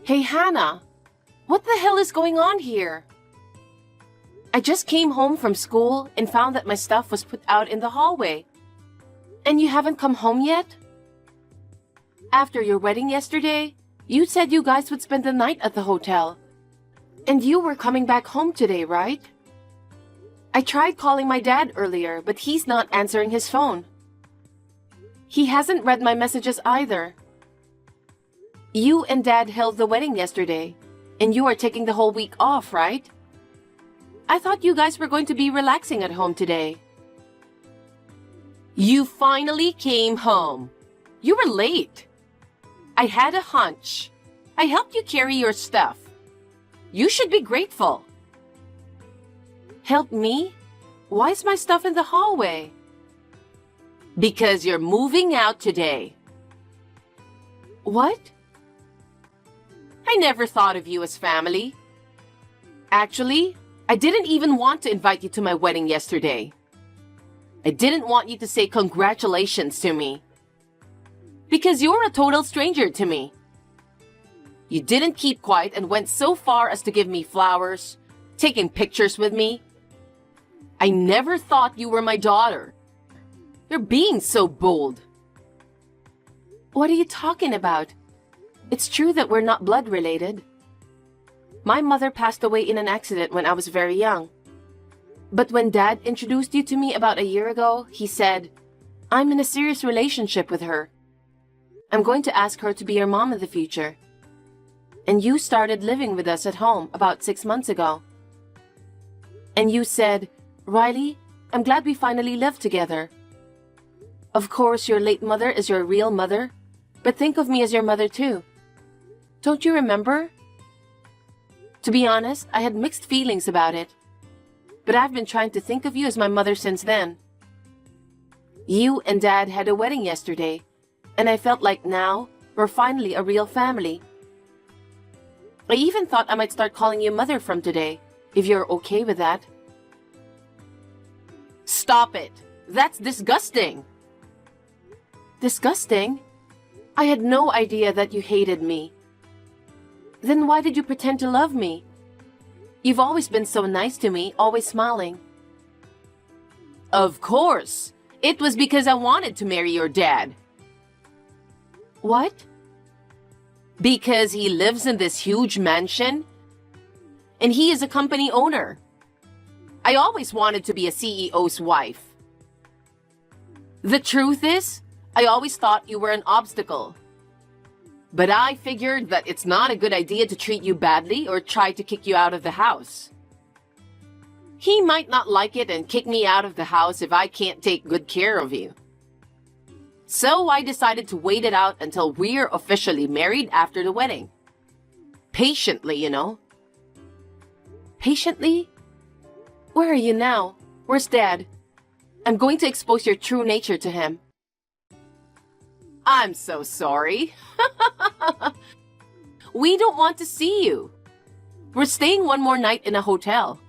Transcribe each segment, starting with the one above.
Hey, Hannah, what the hell is going on here? I just came home from school and found that my stuff was put out in the hallway. And you haven't come home yet? After your wedding yesterday, you said you guys would spend the night at the hotel. And you were coming back home today, right? I tried calling my dad earlier, but he's not answering his phone. He hasn't read my messages either. You and Dad held the wedding yesterday, and you are taking the whole week off, right? I thought you guys were going to be relaxing at home today. You finally came home. You were late. I had a hunch. I helped you carry your stuff. You should be grateful. Help me? Why is my stuff in the hallway? Because you're moving out today. What? I never thought of you as family. Actually, I didn't even want to invite you to my wedding yesterday. I didn't want you to say congratulations to me. Because you're a total stranger to me. You didn't keep quiet and went so far as to give me flowers, taking pictures with me. I never thought you were my daughter. You're being so bold. What are you talking about? It's true that we're not blood related. My mother passed away in an accident when I was very young. But when Dad introduced you to me about a year ago, he said, I'm in a serious relationship with her. I'm going to ask her to be your mom in the future. And you started living with us at home about 6 months ago. And you said, Riley, I'm glad we finally live together. Of course, your late mother is your real mother, but think of me as your mother too. Don't you remember? To be honest, I had mixed feelings about it. But I've been trying to think of you as my mother since then. You and Dad had a wedding yesterday, and I felt like now we're finally a real family. I even thought I might start calling you Mother from today, if you're okay with that. Stop it! That's disgusting! Disgusting? I had no idea that you hated me. Then why did you pretend to love me? You've always been so nice to me, always smiling. Of course! It was because I wanted to marry your dad. What? Because he lives in this huge mansion, and he is a company owner. I always wanted to be a CEO's wife. The truth is, I always thought you were an obstacle. But I figured that it's not a good idea to treat you badly or try to kick you out of the house. He might not like it and kick me out of the house if I can't take good care of you. So I decided to wait it out until we're officially married after the wedding. Patiently, you know. Patiently? Where are you now? Where's Dad? I'm going to expose your true nature to him. I'm so sorry. We don't want to see you. We're staying one more night in a hotel.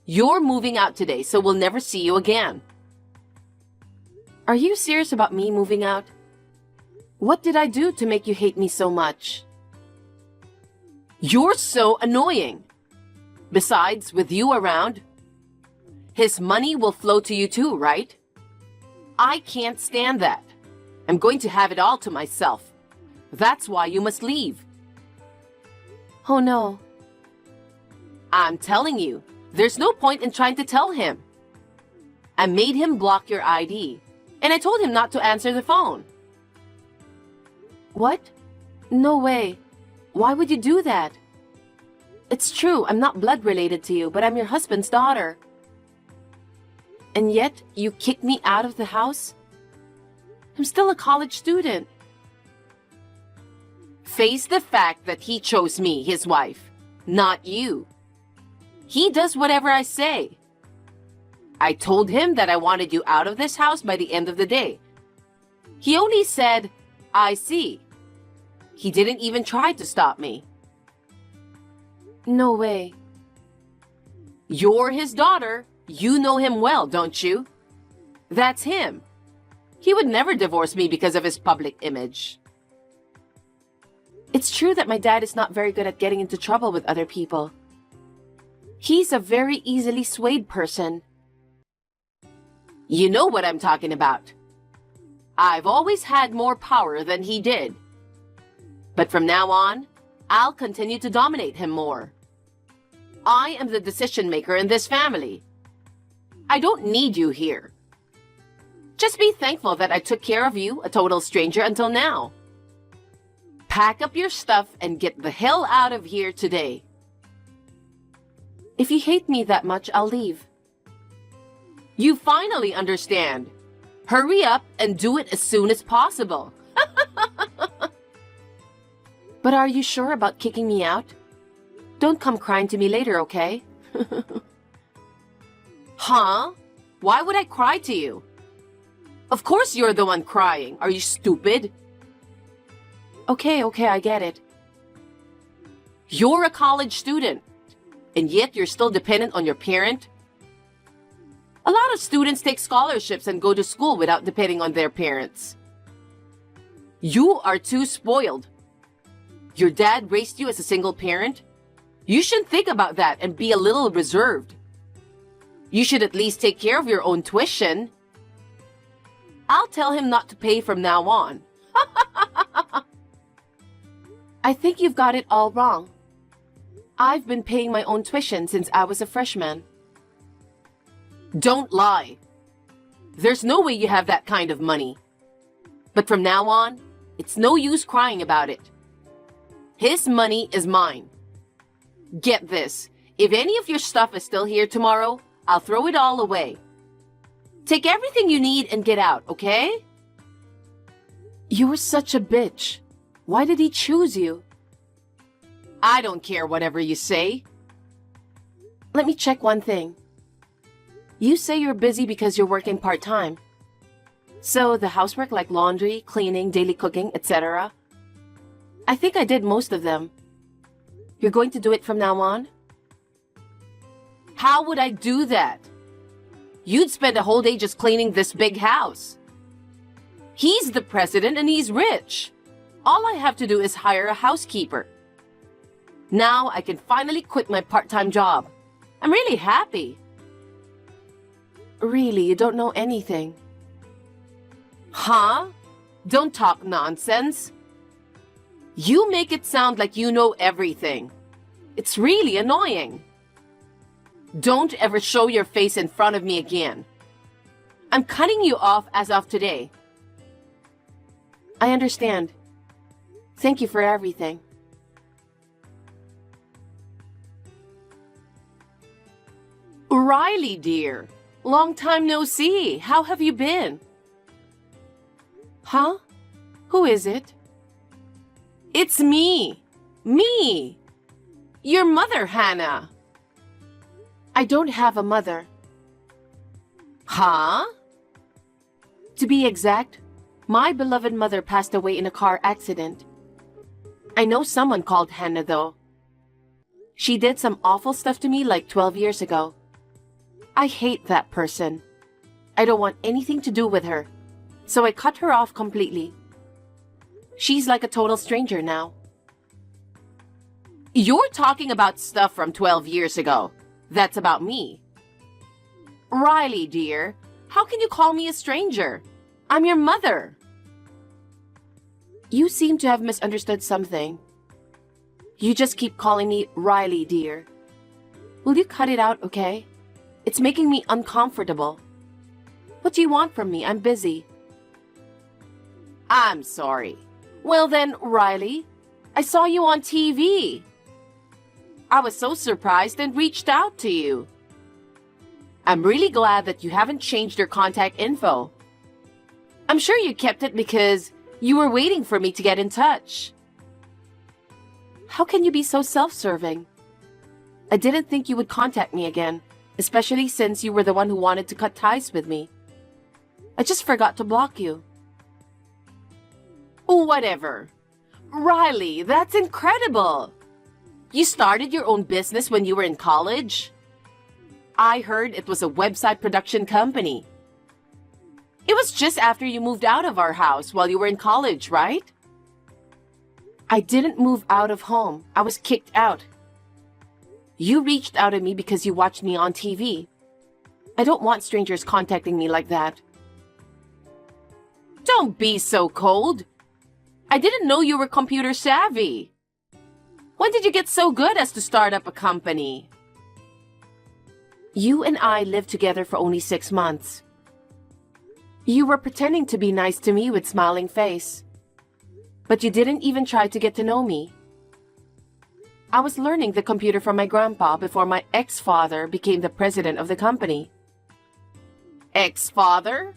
You're moving out today, so we'll never see you again. Are you serious about me moving out? What did I do to make you hate me so much? You're so annoying. Besides, with you around, his money will flow to you too, right? I can't stand that. I'm going to have it all to myself. That's why you must leave. Oh no. I'm telling you, there's no point in trying to tell him. I made him block your ID, and I told him not to answer the phone. What? No way. Why would you do that? It's true, I'm not blood related to you, but I'm your husband's daughter. And yet, you kicked me out of the house? I'm still a college student. Face the fact that he chose me, his wife, not you. He does whatever I say. I told him that I wanted you out of this house by the end of the day. He only said, I see. He didn't even try to stop me. No way. You're his daughter. You know him well, don't you? That's him. He would never divorce me because of his public image. It's true that my dad is not very good at getting into trouble with other people. He's a very easily swayed person. You know what I'm talking about. I've always had more power than he did. But from now on, I'll continue to dominate him more. I am the decision maker in this family. I don't need you here. Just be thankful that I took care of you, a total stranger, until now. Pack up your stuff and get the hell out of here today. If you hate me that much, I'll leave. You finally understand. Hurry up and do it as soon as possible. But are you sure about kicking me out? Don't come crying to me later, okay? Huh? Why would I cry to you? Of course you're the one crying. Are you stupid? Okay, I get it. You're a college student, and yet you're still dependent on your parent? A lot of students take scholarships and go to school without depending on their parents. You are too spoiled. Your dad raised you as a single parent? You should think about that and be a little reserved. You should at least take care of your own tuition. I'll tell him not to pay from now on. I think you've got it all wrong. I've been paying my own tuition since I was a freshman. Don't lie. There's no way you have that kind of money. But from now on, it's no use crying about it. His money is mine. Get this, if any of your stuff is still here tomorrow, I'll throw it all away. Take everything you need and get out, okay? You were such a bitch. Why did he choose you? I don't care whatever you say. Let me check one thing. You say you're busy because you're working part-time. So the housework like laundry, cleaning, daily cooking, etc. I think I did most of them. You're going to do it from now on? How would I do that? You'd spend a whole day just cleaning this big house. He's the president and he's rich. All I have to do is hire a housekeeper. Now I can finally quit my part-time job. I'm really happy. Really, you don't know anything. Huh? Don't talk nonsense. You make it sound like you know everything. It's really annoying. Don't ever show your face in front of me again. I'm cutting you off as of today. I understand. Thank you for everything. Riley, dear. Long time no see. How have you been? Huh? Who is it? It's me. Me. Your mother, Hannah. I don't have a mother. Huh? To be exact, my beloved mother passed away in a car accident. I know someone called Hannah, though. She did some awful stuff to me like 12 years ago. I hate that person. I don't want anything to do with her, so I cut her off completely. She's like a total stranger now. You're talking about stuff from 12 years ago. That's about me. Riley, dear, how can you call me a stranger? I'm your mother. You seem to have misunderstood something. You just keep calling me Riley, dear. Will you cut it out, okay? It's making me uncomfortable. What do you want from me? I'm busy. I'm sorry. Well then, Riley, I saw you on TV. I was so surprised and reached out to you. I'm really glad that you haven't changed your contact info. I'm sure you kept it because you were waiting for me to get in touch. How can you be so self-serving? I didn't think you would contact me again, especially since you were the one who wanted to cut ties with me. I just forgot to block you. Whatever. Riley, that's incredible. You started your own business when you were in college? I heard it was a website production company. It was just after you moved out of our house while you were in college, right? I didn't move out of home. I was kicked out. You reached out at me because you watched me on TV. I don't want strangers contacting me like that. Don't be so cold. I didn't know you were computer savvy. When did you get so good as to start up a company? You and I lived together for only 6 months. You were pretending to be nice to me with smiling face. But you didn't even try to get to know me. I was learning the computer from my grandpa before my ex-father became the president of the company. Ex-father?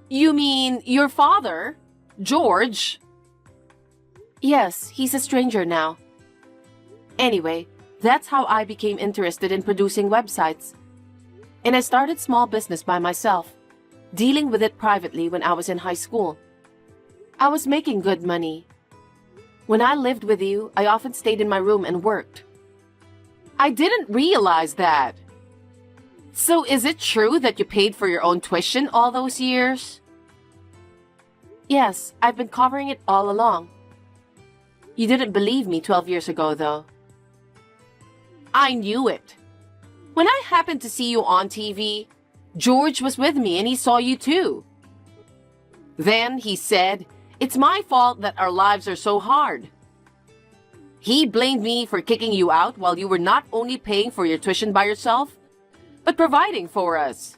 You mean your father, George? Yes, he's a stranger now. Anyway, that's how I became interested in producing websites. And I started small business by myself, dealing with it privately when I was in high school. I was making good money. When I lived with you, I often stayed in my room and worked. I didn't realize that. So is it true that you paid for your own tuition all those years? Yes, I've been covering it all along. You didn't believe me 12 years ago, though. I knew it. When I happened to see you on TV, George was with me and he saw you too. Then he said, "It's my fault that our lives are so hard." He blamed me for kicking you out while you were not only paying for your tuition by yourself, but providing for us.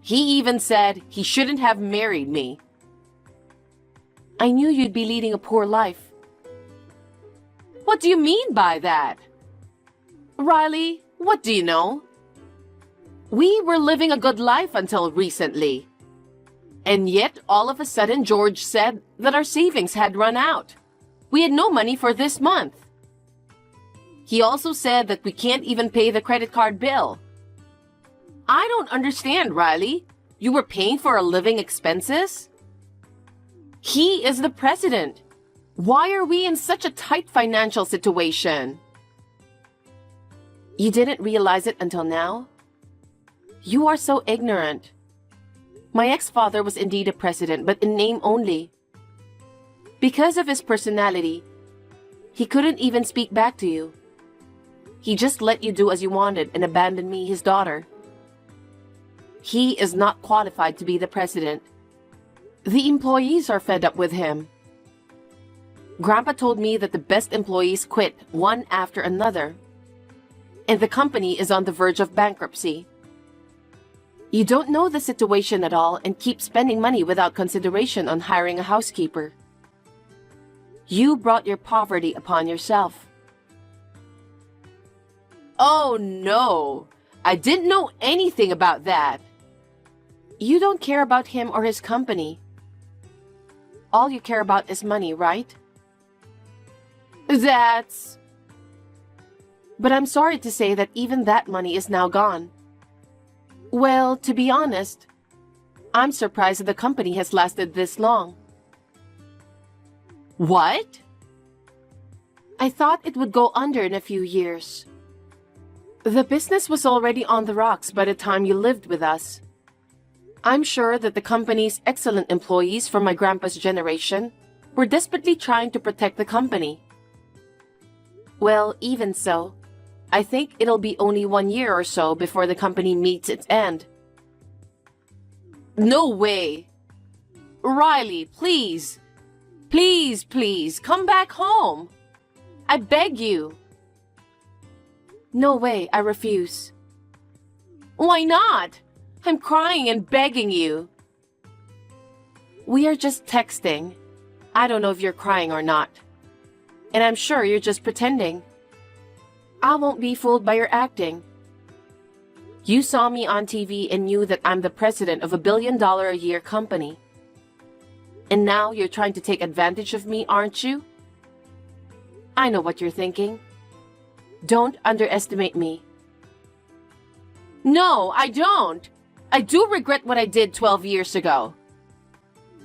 He even said he shouldn't have married me. I knew you'd be leading a poor life. What do you mean by that? Riley, what do you know? We were living a good life until recently. And yet, all of a sudden, George said that our savings had run out. We had no money for this month. He also said that we can't even pay the credit card bill. I don't understand, Riley. You were paying for our living expenses? He is the president. Why are we in such a tight financial situation? You didn't realize it until now? You are so ignorant. My ex-father was indeed a president, but in name only. Because of his personality, he couldn't even speak back to you. He just let you do as you wanted and abandoned me, his daughter. He is not qualified to be the president. The employees are fed up with him. Grandpa told me that the best employees quit one after another, and the company is on the verge of bankruptcy. You don't know the situation at all and keep spending money without consideration on hiring a housekeeper. You brought your poverty upon yourself. Oh no, I didn't know anything about that. You don't care about him or his company. All you care about is money, right? That's... But I'm sorry to say that even that money is now gone. Well, to be honest, I'm surprised that the company has lasted this long. What? I thought it would go under in a few years. The business was already on the rocks by the time you lived with us. I'm sure that the company's excellent employees from my grandpa's generation were desperately trying to protect the company. Well, even so, I think it'll be only 1 year or so before the company meets its end. No way! Riley, please! Please, please, come back home! I beg you! No way, I refuse. Why not? I'm crying and begging you. We are just texting. I don't know if you're crying or not. And I'm sure you're just pretending. I won't be fooled by your acting. You saw me on TV and knew that I'm the president of $1 billion a year company. And now you're trying to take advantage of me, aren't you? I know what you're thinking. Don't underestimate me. No, I don't. I do regret what I did 12 years ago.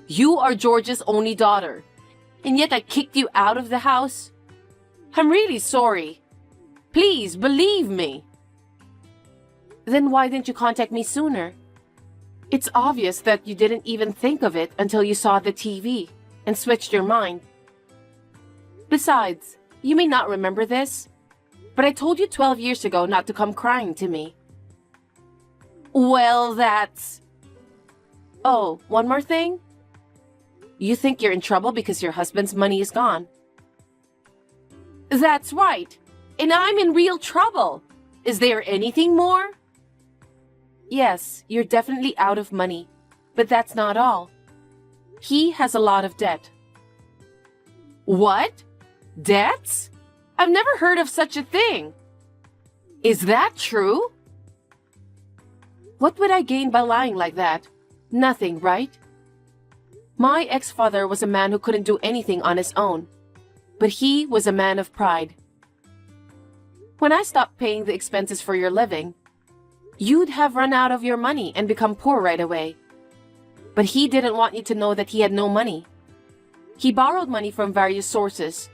You are George's only daughter, and yet I kicked you out of the house. I'm really sorry. Please, believe me. Then why didn't you contact me sooner? It's obvious that you didn't even think of it until you saw the TV and switched your mind. Besides, you may not remember this, but I told you 12 years ago not to come crying to me. Well, that's... Oh, one more thing? You think you're in trouble because your husband's money is gone. That's right, and I'm in real trouble. Is there anything more? Yes, you're definitely out of money, but that's not all. He has a lot of debt. What? Debts? I've never heard of such a thing. Is that true? What would I gain by lying like that? Nothing, right? My ex-father was a man who couldn't do anything on his own, but he was a man of pride. When I stopped paying the expenses for your living, you'd have run out of your money and become poor right away. But he didn't want you to know that he had no money. He borrowed money from various sources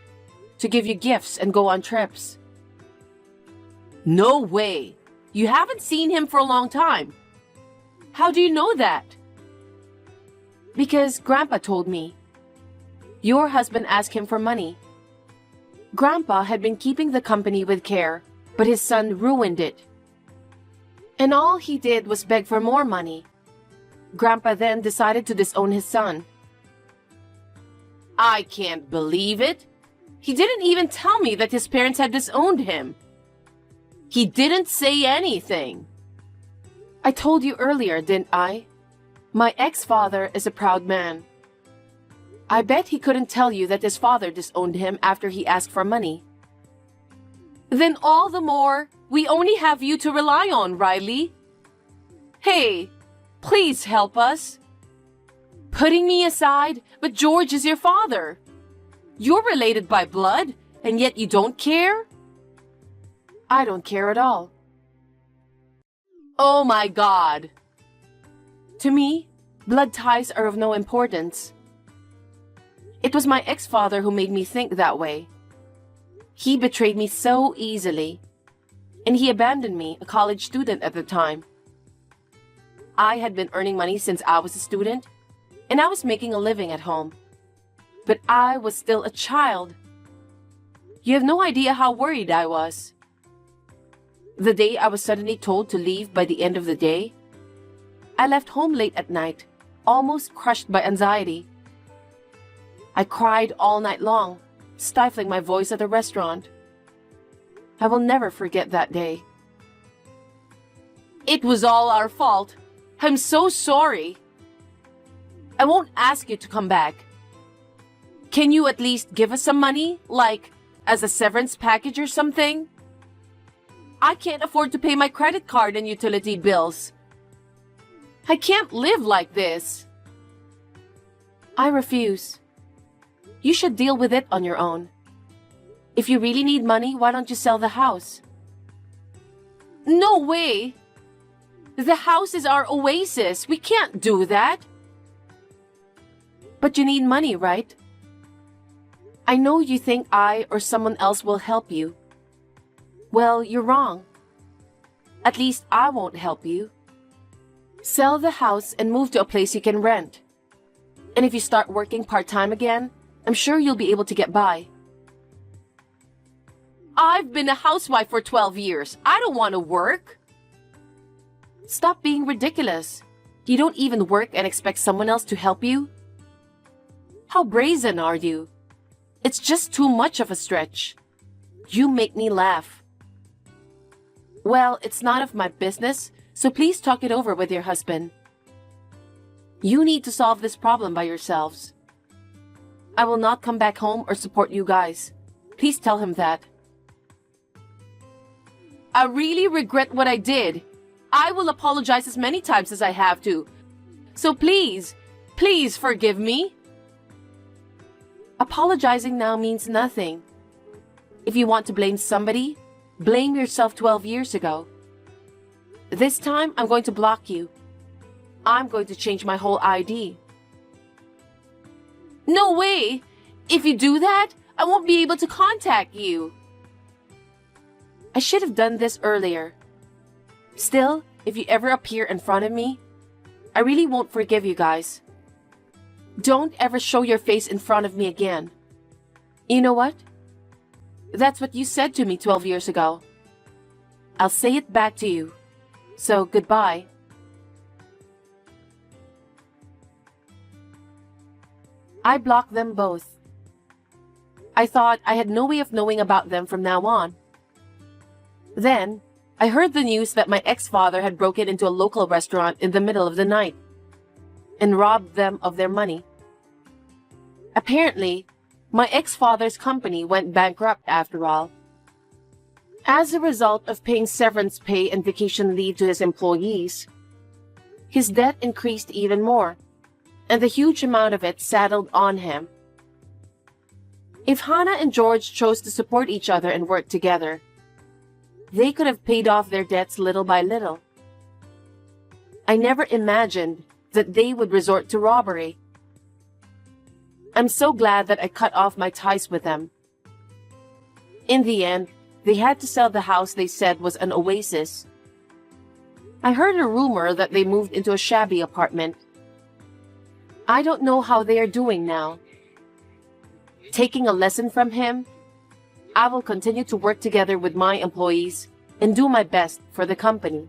to give you gifts and go on trips. No way! You haven't seen him for a long time. How do you know that? Because Grandpa told me. Your husband asked him for money. Grandpa had been keeping the company with care, but his son ruined it. And all he did was beg for more money. Grandpa then decided to disown his son. I can't believe it. He didn't even tell me that his parents had disowned him. He didn't say anything. I told you earlier, didn't I? My ex-father is a proud man. I bet he couldn't tell you that his father disowned him after he asked for money. Then all the more, we only have you to rely on, Riley. Hey, please help us. Putting me aside, but George is your father. You're related by blood, and yet you don't care? I don't care at all. Oh my God. To me, blood ties are of no importance. It was my ex-father who made me think that way. He betrayed me so easily, and he abandoned me, a college student at the time. I had been earning money since I was a student, and I was making a living at home. But I was still a child. You have no idea how worried I was. The day I was suddenly told to leave by the end of the day, I left home late at night, almost crushed by anxiety. I cried all night long, stifling my voice at the restaurant. I will never forget that day. It was all our fault. I'm so sorry. I won't ask you to come back. Can you at least give us some money, like as a severance package or something? I can't afford to pay my credit card and utility bills. I can't live like this. I refuse. You should deal with it on your own. If you really need money, why don't you sell the house? No way! The house is our oasis. We can't do that. But you need money, right? I know you think I or someone else will help you. Well, you're wrong. At least I won't help you. Sell the house and move to a place you can rent. And if you start working part-time again, I'm sure you'll be able to get by. I've been a housewife for 12 years. I don't want to work. Stop being ridiculous. You don't even work and expect someone else to help you? How brazen are you? It's just too much of a stretch. You make me laugh. Well, it's none of my business, so please talk it over with your husband. You need to solve this problem by yourselves. I will not come back home or support you guys. Please tell him that. I really regret what I did. I will apologize as many times as I have to. So please, please forgive me. Apologizing now means nothing. If you want to blame somebody, blame yourself 12 years ago. This time, I'm going to block you. I'm going to change my whole ID. No way! If you do that, I won't be able to contact you. I should have done this earlier. Still, if you ever appear in front of me, I really won't forgive you guys. Don't ever show your face in front of me again. You know what? That's what you said to me 12 years ago. I'll say it back to you. So, goodbye. I blocked them both. I thought I had no way of knowing about them from now on. Then, I heard the news that my ex-father had broken into a local restaurant in the middle of the night and robbed them of their money. Apparently, my ex-father's company went bankrupt after all. As a result of paying severance pay and vacation leave to his employees, his debt increased even more, and the huge amount of it saddled on him. If Hannah and George chose to support each other and work together, they could have paid off their debts little by little. I never imagined that they would resort to robbery. I'm so glad that I cut off my ties with them. In the end, they had to sell the house they said was an oasis. I heard a rumor that they moved into a shabby apartment. I don't know how they are doing now. Taking a lesson from him, I will continue to work together with my employees and do my best for the company.